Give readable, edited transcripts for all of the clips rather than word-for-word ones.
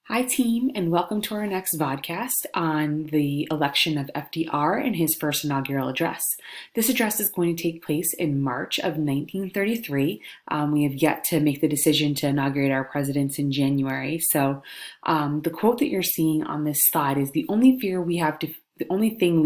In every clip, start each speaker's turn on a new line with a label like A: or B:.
A: Hi, team, and welcome to our next vodcast on the election of FDR and his first inaugural address. This address is going to take place in March of 1933. We have yet to make the decision to inaugurate our presidents in January. So the quote that you're seeing on this slide is the only thing we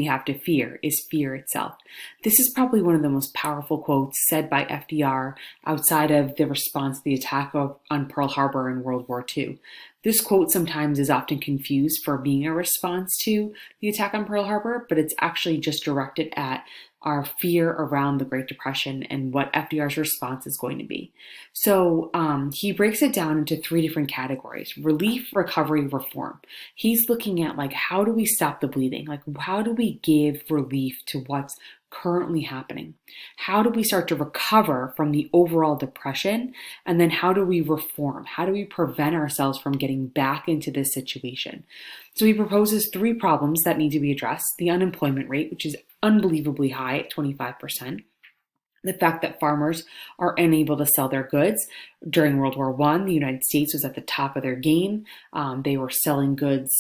A: have to fear is fear itself. This is probably one of the most powerful quotes said by FDR outside of the response to the attack on Pearl Harbor in World War II. This quote sometimes is often confused for being a response to the attack on Pearl Harbor, but it's actually just directed at our fear around the Great Depression and what FDR's response is going to be. So he breaks it down into three different categories: relief, recovery, reform. He's looking at how do we stop the bleeding? How do we give relief to what's currently happening? How do we start to recover from the overall depression? And then how do we reform? How do we prevent ourselves from getting back into this situation? So he proposes three problems that need to be addressed: the unemployment rate, which is unbelievably high at 25%. The fact that farmers are unable to sell their goods. During World War I, the United States was at the top of their game. They were selling goods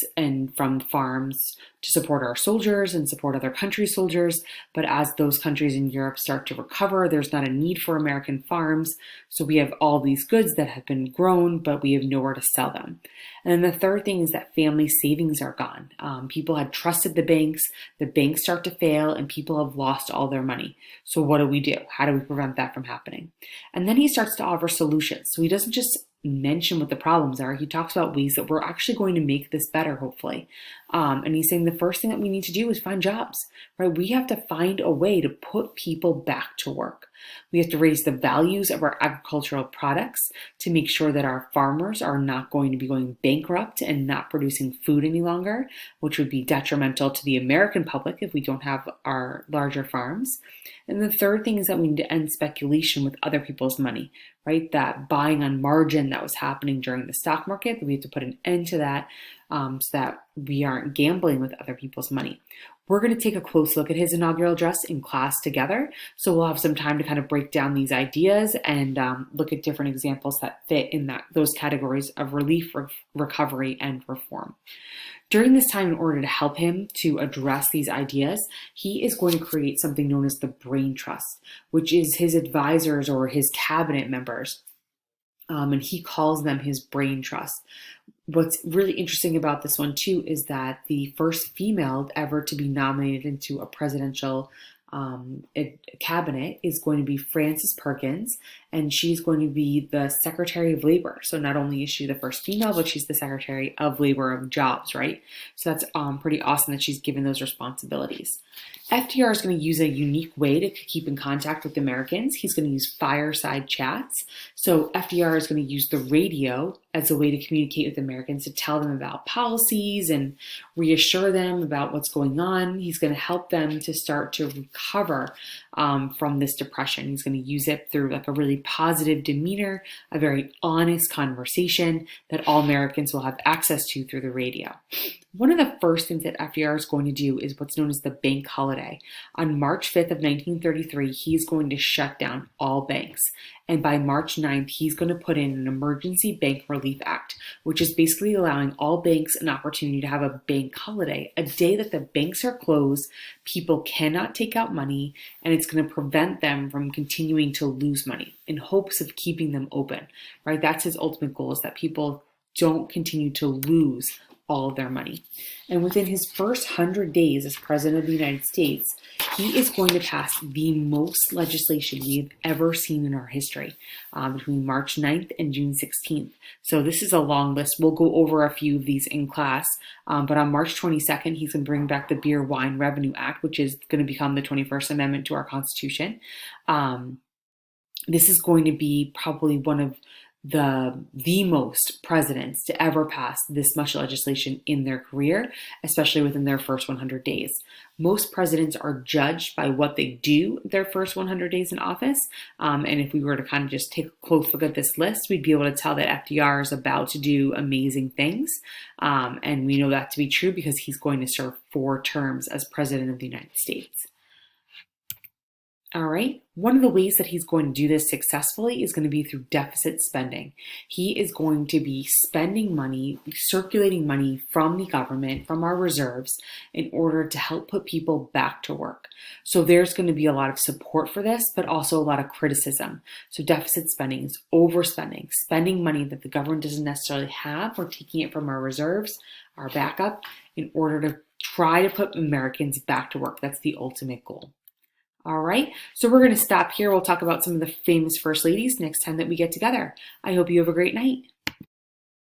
A: from farms to support our soldiers and support other countries' soldiers. But as those countries in Europe start to recover, there's not a need for American farms. So we have all these goods that have been grown, but we have nowhere to sell them. And then the third thing is that family savings are gone. People had trusted the banks start to fail, and people have lost all their money. So what do? How do we prevent that from happening? And then he starts to offer solutions. So he doesn't just mention what the problems are. He talks about ways that we're actually going to make this better, hopefully. And he's saying the first thing that we need to do is find jobs, right? We have to find a way to put people back to work. We have to raise the values of our agricultural products to make sure that our farmers are not going to be going bankrupt and not producing food any longer, which would be detrimental to the American public if we don't have our larger farms. And the third thing is that we need to end speculation with other people's money, right? That buying on margin that was happening during the stock market, we have to put an end to that so that we aren't gambling with other people's money. We're going to take a close look at his inaugural address in class together. So we'll have some time to kind of break down these ideas and look at different examples that fit in those categories of relief, recovery, and reform. During this time, in order to help him to address these ideas, he is going to create something known as the Brain Trust, which is his advisors or his cabinet members. And he calls them his Brain Trust. What's really interesting about this one, too, is that the first female ever to be nominated into a presidential cabinet is going to be Frances Perkins, and she's going to be the Secretary of Labor. So not only is she the first female, but she's the Secretary of Labor of Jobs, right? So that's pretty awesome that she's given those responsibilities. FDR is going to use a unique way to keep in contact with Americans. He's going to use fireside chats. So FDR is going to use the radio as a way to communicate with Americans, to tell them about policies and reassure them about what's going on. He's going to help them to start to recover from this depression. He's going to use it through a really positive demeanor, a very honest conversation that all Americans will have access to through the radio. One of the first things that FDR is going to do is what's known as the bank holiday. On March 5th of 1933, he's going to shut down all banks. And by March 9th, he's going to put in an Emergency Bank Relief Act, which is basically allowing all banks an opportunity to have a bank holiday, a day that the banks are closed, people cannot take out money, and it's going to prevent them from continuing to lose money in hopes of keeping them open, right? That's his ultimate goal, is that people don't continue to lose all of their money. And within his first 100 days as President of the United States, he is going to pass the most legislation we've ever seen in our history between March 9th and June 16th. So this is a long list. We'll go over a few of these in class. But on March 22nd, he's going to bring back the Beer Wine Revenue Act, which is going to become the 21st Amendment to our Constitution. This is going to be probably one of the most presidents to ever pass this much legislation in their career, especially within their first 100 days. Most presidents are judged by what they do their first 100 days in office. And if we were to kind of just take a close look at this list, we'd be able to tell that FDR is about to do amazing things. And we know that to be true because he's going to serve 4 terms as president of the United States. All right. One of the ways that he's going to do this successfully is going to be through deficit spending. He is going to be spending money, circulating money from the government, from our reserves, in order to help put people back to work. So there's going to be a lot of support for this, but also a lot of criticism. So deficit spending is overspending, spending money that the government doesn't necessarily have. We're taking it from our reserves, our backup, in order to try to put Americans back to work. That's the ultimate goal. All right, so we're going to stop here. We'll talk about some of the famous first ladies next time that we get together. I hope you have a great night.